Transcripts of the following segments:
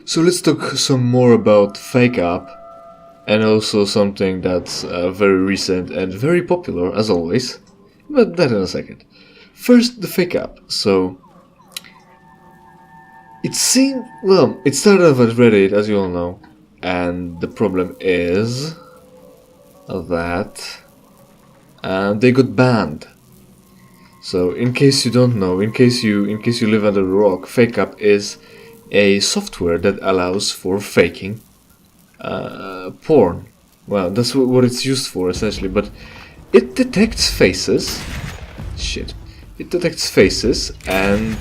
So let's talk some more about fake app, and also something that's very recent and very popular as always, but that in a second. First, the fake app. So it started off at Reddit, as you all know, and the problem is that they got banned. So in case you don't know, in case you live under a rock, fake app is a software that allows for faking porn. Well, that's what it's used for essentially, but it detects faces. It detects faces and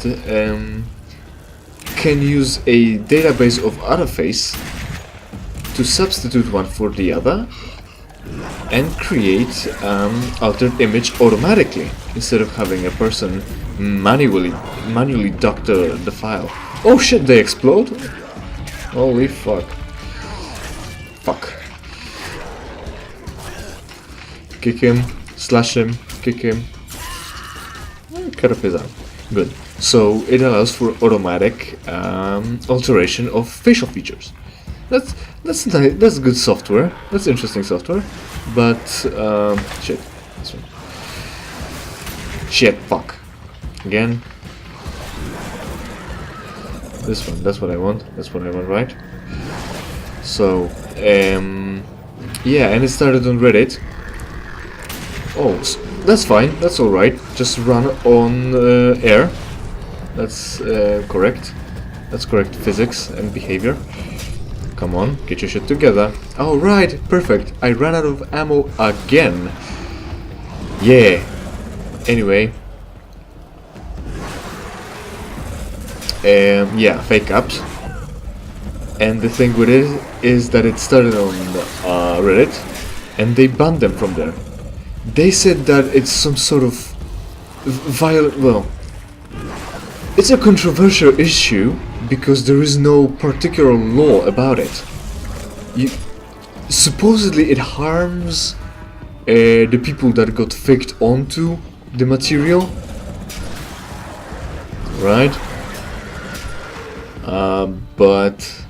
can use a database of other face to substitute one for the other and create altered image automatically instead of having a person manually doctor the file. Oh shit, they explode? Holy fuck. Fuck. Kick him, slash him, kick him. Cut up his arm. Good. So it allows for automatic alteration of facial features. That's nice. That's good software. That's interesting software. But shit. This one. Shit. Fuck. Again. This one. That's what I want. That's what I want, right? So yeah, and it started on Reddit. Oh, that's fine. That's all right. Just run on air. That's correct. That's correct physics and behavior. Come on, get your shit together. Alright, perfect. I ran out of ammo again. Yeah. Anyway. Yeah, fake apps. And the thing with it is that it started on Reddit, and they banned them from there. They said that it's some sort of violent. Well, it's a controversial issue because there is no particular law about it. Supposedly it harms the people that got faked onto the material, right? But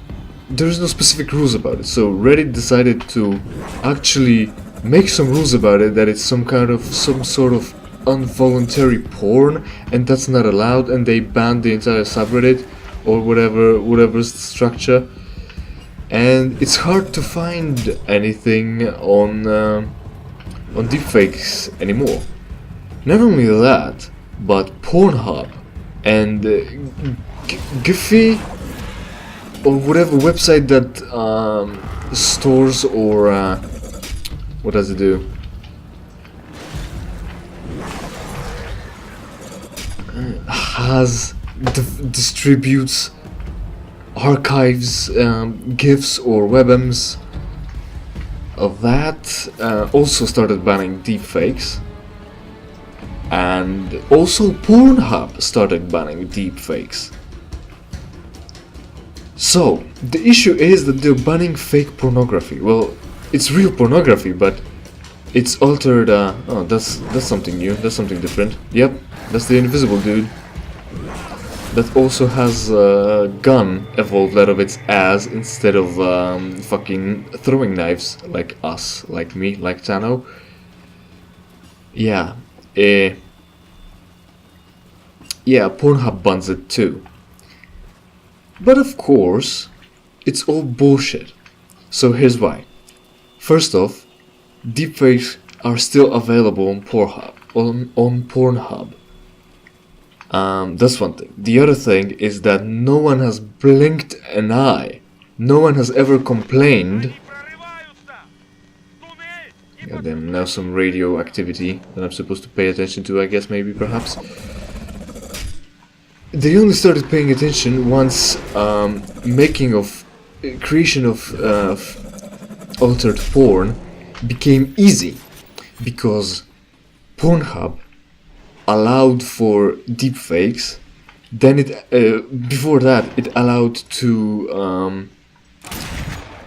there is no specific rules about it. So Reddit decided to actually make some rules about it, that it's some sort of involuntary porn, and that's not allowed, and they banned the entire subreddit or whatever's the structure. And it's hard to find anything on deepfakes anymore. Not only that, but Pornhub and Giphy or whatever website that stores or what does it do? Distributes, archives GIFs or webms of that, also started banning deepfakes, and also Pornhub started banning deepfakes. So the issue is that they're banning fake pornography. Well, it's real pornography, but it's altered. Oh, that's something new. That's something different. Yep, that's the invisible dude. That also has a gun evolved out of its ass instead of fucking throwing knives like us, like me, like Tano. Yeah, yeah, Pornhub bans it too. But of course, it's all bullshit. So here's why. First off, deepfakes are still available on Pornhub. On Pornhub. That's one thing. The other thing is that no one has blinked an eye. No one has ever complained. Goddamn, now some radio activity that I'm supposed to pay attention to, I guess, maybe, perhaps. They only started paying attention once creation of altered porn became easy, because Pornhub allowed for deepfakes. Then before that it allowed to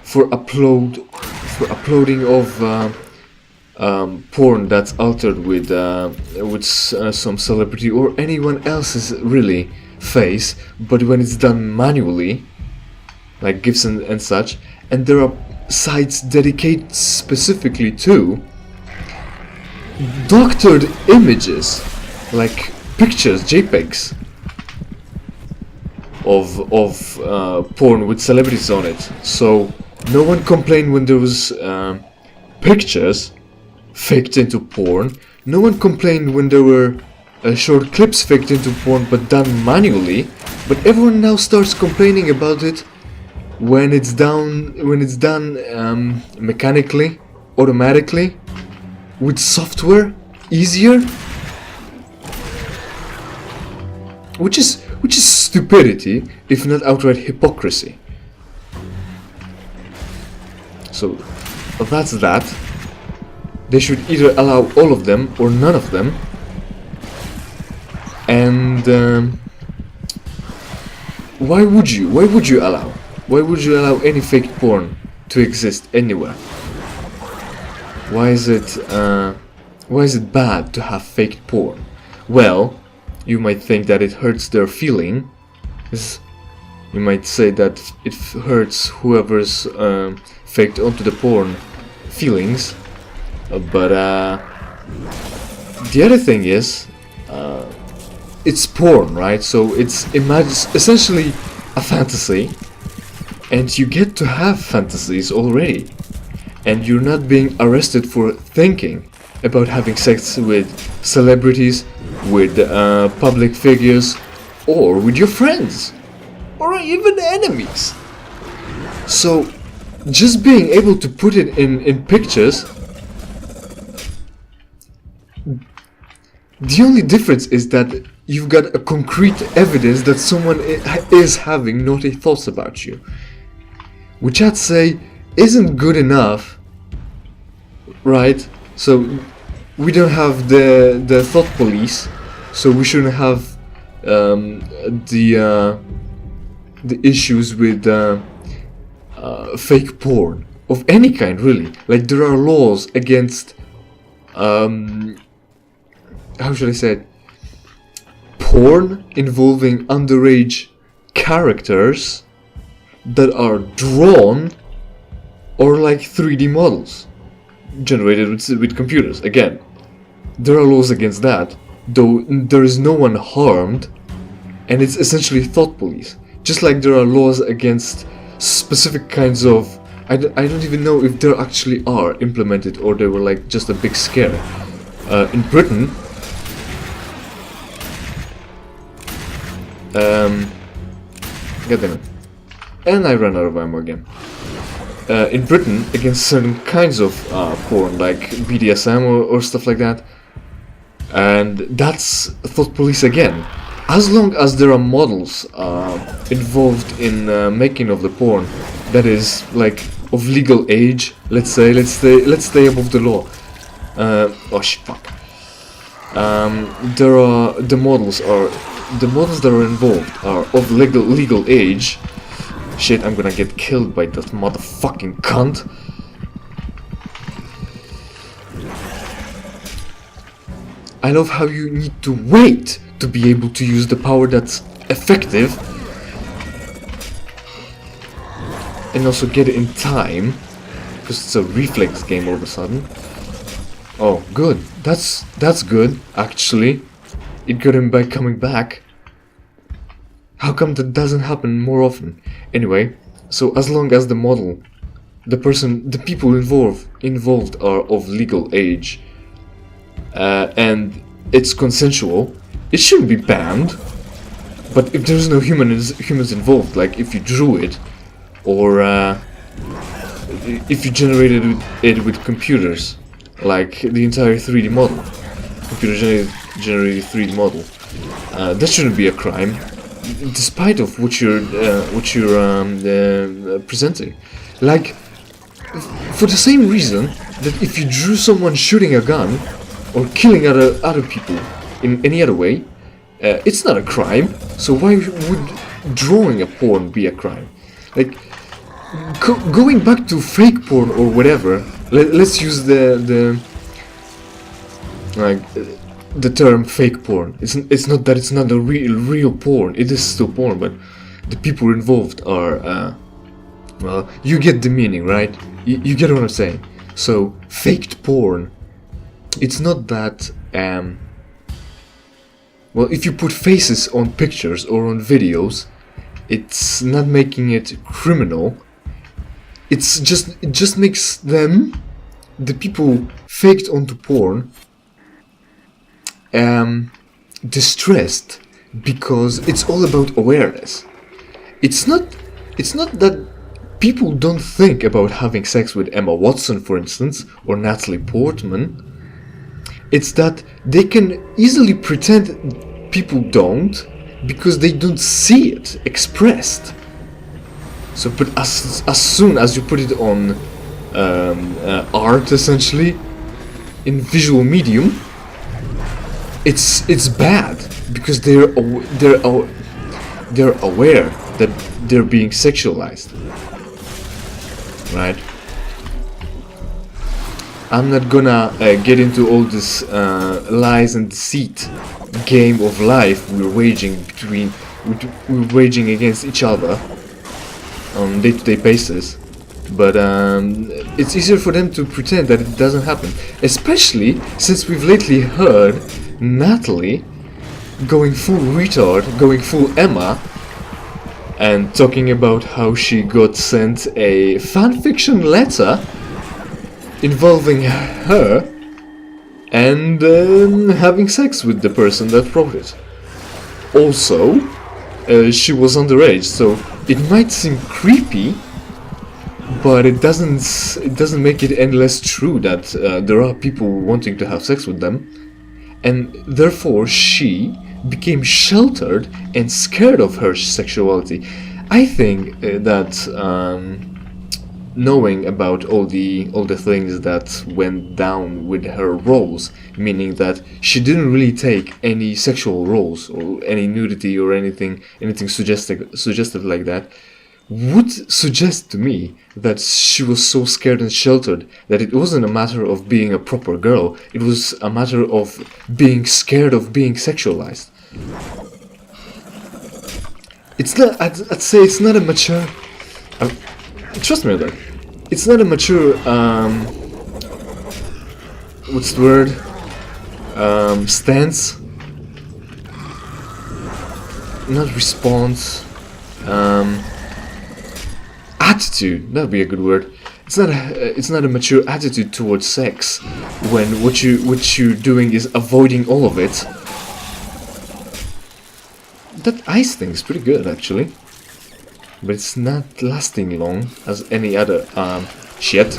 for uploading of porn that's altered with some celebrity or anyone else's really face, but when it's done manually, like GIFs and such, and there are sites dedicated specifically to doctored images, like pictures, JPEGs of porn with celebrities on it. So no one complained when there was pictures faked into porn. No one complained when there were short clips faked into porn but done manually. But everyone now starts complaining about it when it's done mechanically, automatically, with software, easier, which is stupidity, if not outright hypocrisy. So that's that. They should either allow all of them or none of them. And why would you allow? Why would you allow any fake porn to exist anywhere? Why is it bad to have fake porn? Well, you might think that it hurts their feelings. You might say that it hurts whoever's faked onto the porn feelings. But the other thing is, it's porn, right? So it's essentially a fantasy, and you get to have fantasies already, and you're not being arrested for thinking about having sex with celebrities, with public figures, or with your friends, or even enemies. So just being able to put it in pictures, the only difference is that you've got a concrete evidence that someone is having naughty thoughts about you, which I'd say isn't good enough, right? So we don't have the thought police, so we shouldn't have the issues with fake porn of any kind, really. Like, there are laws against how should I say it? Porn involving underage characters that are drawn or like 3D models generated with computers. Again, there are laws against that, though there is no one harmed, and it's essentially thought police. Just like there are laws against specific kinds of... I don't even know if there actually are implemented or they were like just a big scare. In Britain, goddammit. And I ran out of ammo again. In Britain, against certain kinds of porn, like BDSM or stuff like that. And that's thought police again. As long as there are models involved in making of the porn that is like of legal age, let's stay above the law. Oh shit, fuck. The models that are involved are of legal age. Shit, I'm gonna get killed by that motherfucking cunt. I love how you need to wait to be able to use the power that's effective, and also get it in time, because it's a reflex game all of a sudden. Oh, good. That's good, actually. It got him by coming back. How come that doesn't happen more often? Anyway, so as long as the model, the people involved are of legal age, and it's consensual, it shouldn't be banned. But if there's no humans involved, like if you drew it, or if you generated it with computers, like the entire 3D model, computer-generated 3D model, that shouldn't be a crime, despite of what you're presenting. Like, for the same reason that if you drew someone shooting a gun or killing other people in any other way, it's not a crime. So why would drawing a porn be a crime? Like, going back to fake porn or whatever, let's use the term fake porn. It's not that it's not a real porn. It is still porn, but the people involved are Well, you get the meaning, right? You get what I'm saying. So, faked porn, it's not that, well, if you put faces on pictures or on videos, it's not making it criminal. It just makes them, the people faked onto porn, distressed, because it's all about awareness. It's not that people don't think about having sex with Emma Watson, for instance, or Natalie Portman. It's that they can easily pretend people don't, because they don't see it expressed. So, but as soon as you put it on art, essentially, in visual medium, it's bad, because they're aware that they're being sexualized, right? I'm not gonna get into all this lies and deceit game of life we're waging against each other on day-to-day basis, but it's easier for them to pretend that it doesn't happen, especially since we've lately heard Natalie going full retard, going full Emma, and talking about how she got sent a fanfiction letter involving her and having sex with the person that wrote it. Also, she was underage, so it might seem creepy, but it doesn't make it any less true that there are people wanting to have sex with them, and therefore she became sheltered and scared of her sexuality. I think that knowing about all the things that went down with her roles, meaning that she didn't really take any sexual roles or any nudity or anything suggestive like that, would suggest to me that she was so scared and sheltered that it wasn't a matter of being a proper girl, it was a matter of being scared of being sexualized. It's not, I'd say it's not a mature, trust me on that, it's not a mature, what's the word, stance, not response, attitude, that'd be a good word. It's not a mature attitude towards sex when what you're doing is avoiding all of it. That ice thing is pretty good, actually, but it's not lasting long as any other shit.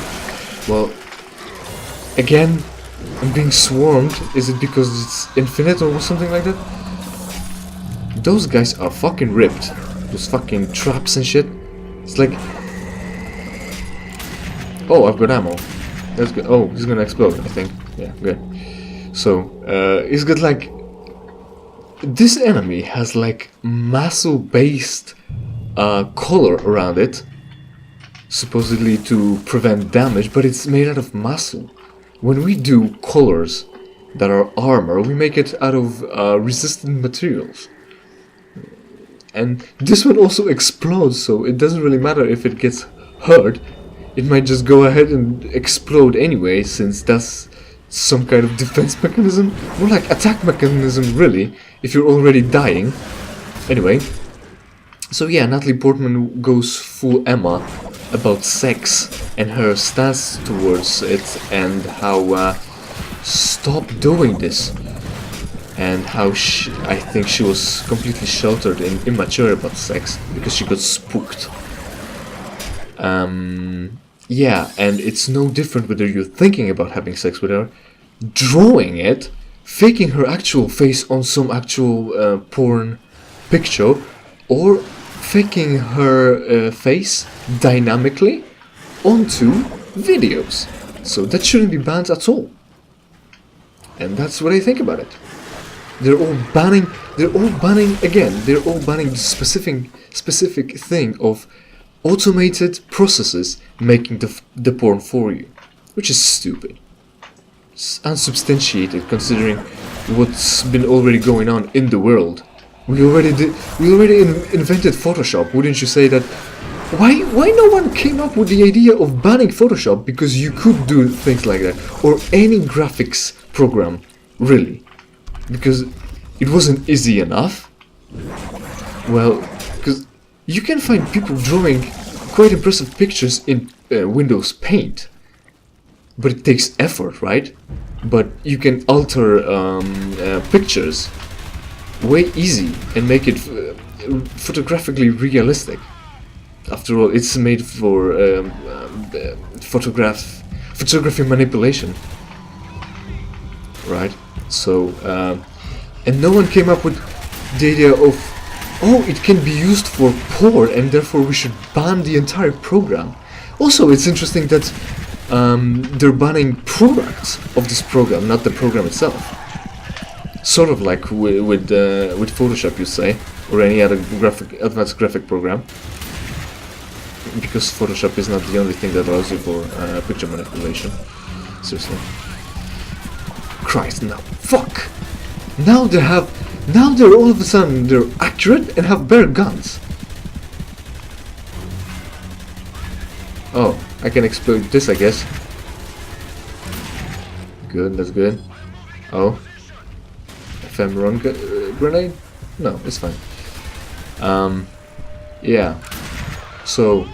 Well, again, I'm being swarmed. Is it because it's infinite or something like that? Those guys are fucking ripped. Those fucking traps and shit. It's like, oh, I've got ammo. That's good. Oh, he's gonna explode, I think. Yeah, good. So, he's got like, this enemy has like muscle-based collar around it, supposedly to prevent damage, but it's made out of muscle. When we do collars that are armor, we make it out of resistant materials. And this one also explodes, so it doesn't really matter if it gets hurt. It might just go ahead and explode anyway, since that's some kind of defense mechanism. More like attack mechanism, really, if you're already dying. Anyway, so yeah, Natalie Portman goes full Emma about sex and her stance towards it, and how stop doing this, and how I think she was completely sheltered and immature about sex because she got spooked. Yeah, and it's no different whether you're thinking about having sex with her, drawing it, faking her actual face on some actual porn picture, or faking her face dynamically onto videos. So that shouldn't be banned at all. And that's what I think about it. They're all banning the specific thing of automated processes making the porn for you, which is stupid. It's unsubstantiated considering what's been already going on in the world. We already invented Photoshop. Wouldn't you say that Why no one came up with the idea of banning Photoshop, because you could do things like that, or any graphics program, really, because it wasn't easy enough. Well, because you can find people drawing quite impressive pictures in Windows Paint, but it takes effort, right? But you can alter pictures way easy and make it photographically realistic. After all, it's made for photography manipulation, right? So, and no one came up with the idea of, oh, it can be used for porn and therefore we should ban the entire program. Also, it's interesting that they're banning products of this program, not the program itself. Sort of like with Photoshop, you say, or any other advanced graphic program. Because Photoshop is not the only thing that allows you for picture manipulation. Seriously. Christ, now. Fuck! Now they're all of a sudden, they're accurate and have better guns. Oh, I can explode this, I guess. Good, that's good. Oh. Ephemeron grenade? No, it's fine. Yeah. So,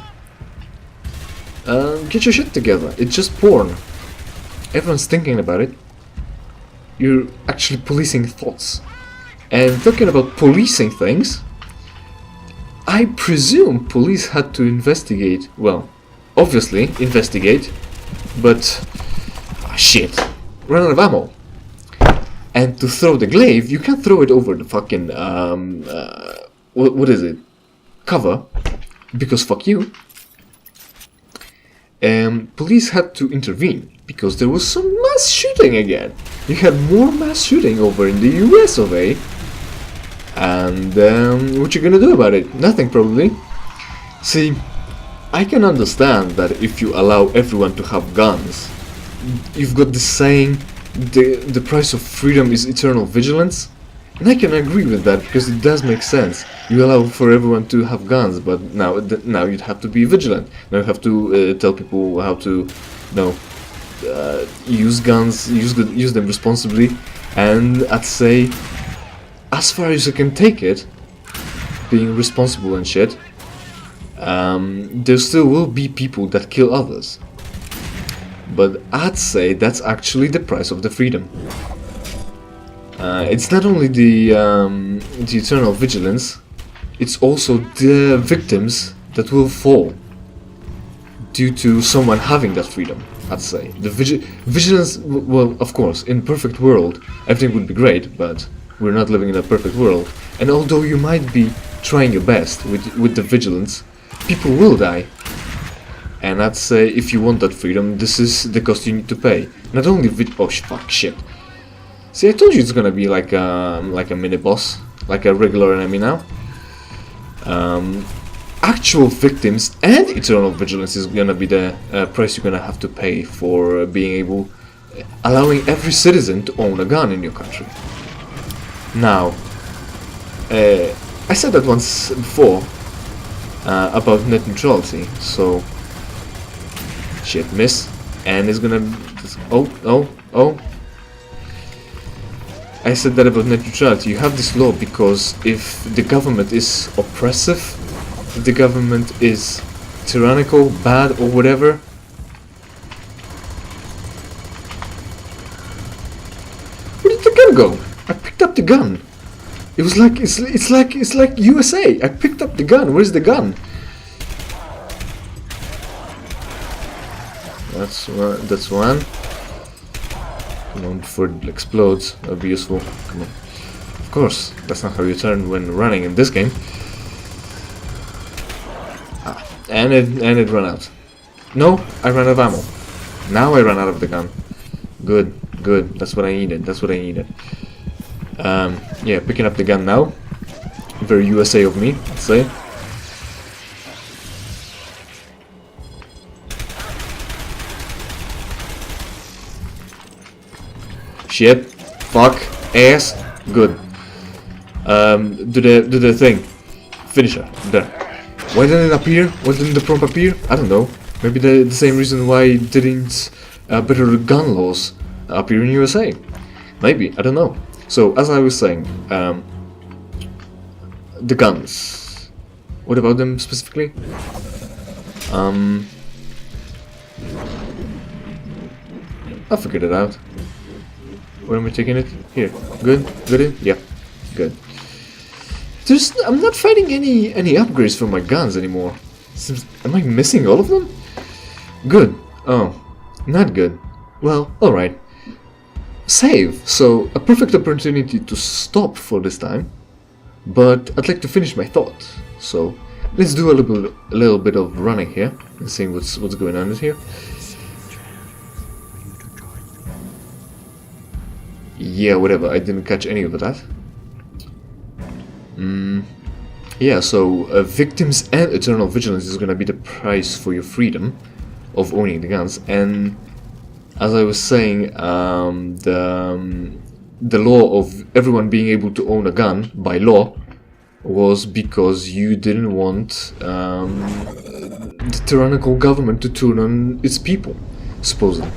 get your shit together. It's just porn. Everyone's thinking about it. You're actually policing thoughts. And talking about policing things, I presume police had to investigate, well, obviously investigate, but shit, run out of ammo. And to throw the glaive, you can't throw it over the fucking, what is it? Cover. Because fuck you. Police had to intervene because there was some mass shooting again. You had more mass shooting over in the US of A. And what you gonna do about it? Nothing, probably. See, I can understand that if you allow everyone to have guns, you've got the saying, the price of freedom is eternal vigilance. And I can agree with that, because it does make sense. You allow for everyone to have guns, but now you'd have to be vigilant. Now you have to tell people how to, use guns, use them responsibly, and I'd say, as far as you can take it, being responsible and shit, there still will be people that kill others. But I'd say that's actually the price of the freedom. It's not only the eternal vigilance, it's also the victims that will fall due to someone having that freedom, I'd say. The vigilance, well, of course, in a perfect world, everything would be great, but we're not living in a perfect world. And although you might be trying your best with the vigilance, people will die. And I'd say, if you want that freedom, this is the cost you need to pay. Not only oh fuck, shit. See, I told you it's gonna be like a mini-boss, like a regular enemy now. Actual victims and eternal vigilance is gonna be the price you're gonna have to pay for allowing every citizen to own a gun in your country. Now, I said that once before about net neutrality, so shit, miss, and it's gonna oh. I said that about net neutrality. You have this law because if the government is oppressive, if the government is tyrannical, bad, or whatever, where did the gun go? I picked up the gun. It was like it's like USA. I picked up the gun. Where's the gun? That's one. Come on, before it explodes, that'll be useful. Come on. Of course, that's not how you turn when running in this game. And it ran out. No, I ran out of ammo. Now I ran out of the gun. Good. That's what I needed. Yeah, picking up the gun now. Very USA of me, let's say. Shit, fuck, ass, good. Do the thing. Finisher, there. Why didn't it appear? Why didn't the prompt appear? I don't know. Maybe the same reason why didn't better gun laws appear in USA. Maybe, I don't know. So, as I was saying, the guns. What about them specifically? I'll figure it out. Where am I taking it? Here. Good? Good? Yeah. Good. I'm not finding any upgrades for my guns anymore. Am I missing all of them? Good. Oh, not good. Well, alright. Save. So, a perfect opportunity to stop for this time. But I'd like to finish my thought. So, let's do a little bit of running here and seeing what's going on here. Yeah, whatever. I didn't catch any of that. Yeah, so victims and eternal vigilance is gonna be the price for your freedom of owning the guns. And as I was saying, the law of everyone being able to own a gun by law was because you didn't want the tyrannical government to turn on its people, supposedly.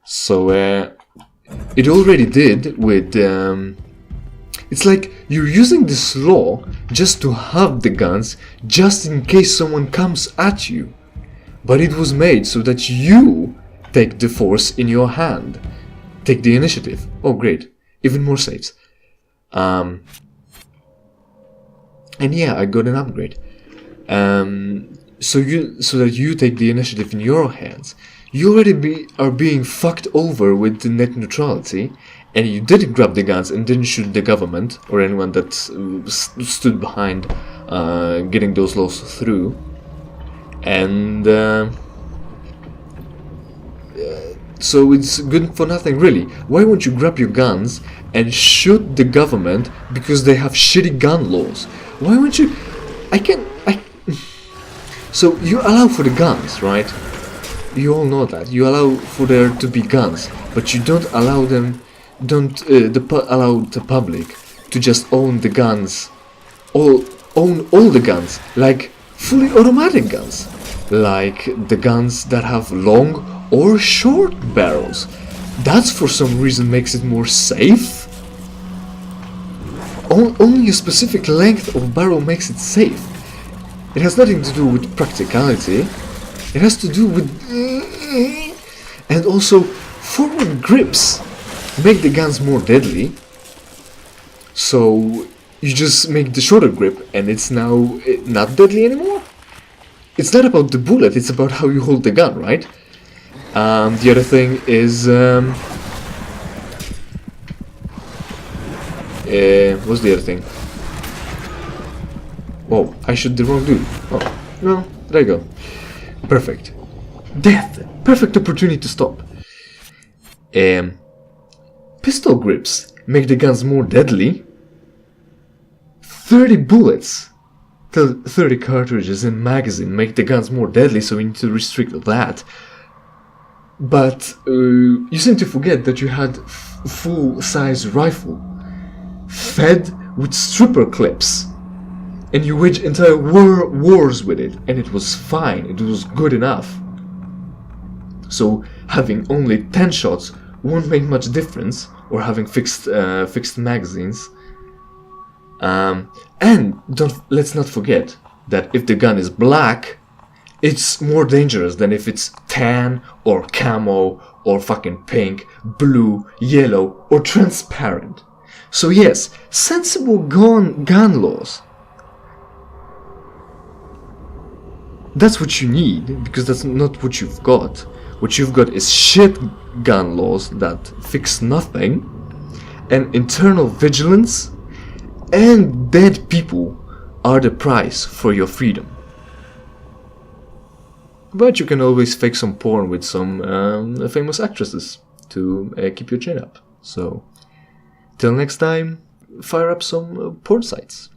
So it already did with it's like you're using this law just to have the guns just in case someone comes at you. But it was made so that you take the force in your hand. Take the initiative. Oh great. Even more saves. And yeah, I got an upgrade. So that you take the initiative in your hands. You already are being fucked over with the net neutrality, and you didn't grab the guns and didn't shoot the government or anyone that stood behind getting those laws through. And so it's good for nothing really. Why won't you grab your guns and shoot the government because they have shitty gun laws? Why won't you? So you allow for the guns, right? You all know that. You allow for there to be guns, but you don't allow them, allow the public to just own the guns, own all the guns, like fully automatic guns, like the guns that have long or short barrels. That's for some reason makes it more safe. Only a specific length of barrel makes it safe. It has nothing to do with practicality. It has to do with... And also, forward grips make the guns more deadly. So, you just make the shorter grip and it's now not deadly anymore? It's not about the bullet, it's about how you hold the gun, right? The other thing is... what's the other thing? Whoa, I shot the wrong dude. Oh, no, there you go. Perfect. Death! Perfect opportunity to stop. Pistol grips make the guns more deadly. 30 bullets, 30 cartridges in magazine make the guns more deadly, so we need to restrict that. But you seem to forget that you had full-size rifle fed with stripper clips. And you waged entire wars with it, and it was fine, it was good enough. So having only 10 shots won't make much difference, or having fixed magazines. And let's not forget that if the gun is black, it's more dangerous than if it's tan, or camo, or fucking pink, blue, yellow, or transparent. So yes, sensible gun laws. That's what you need, because that's not what you've got. What you've got is shit gun laws that fix nothing, and internal vigilance, and dead people are the price for your freedom. But you can always fake some porn with some famous actresses to keep your chin up. So, till next time, fire up some porn sites.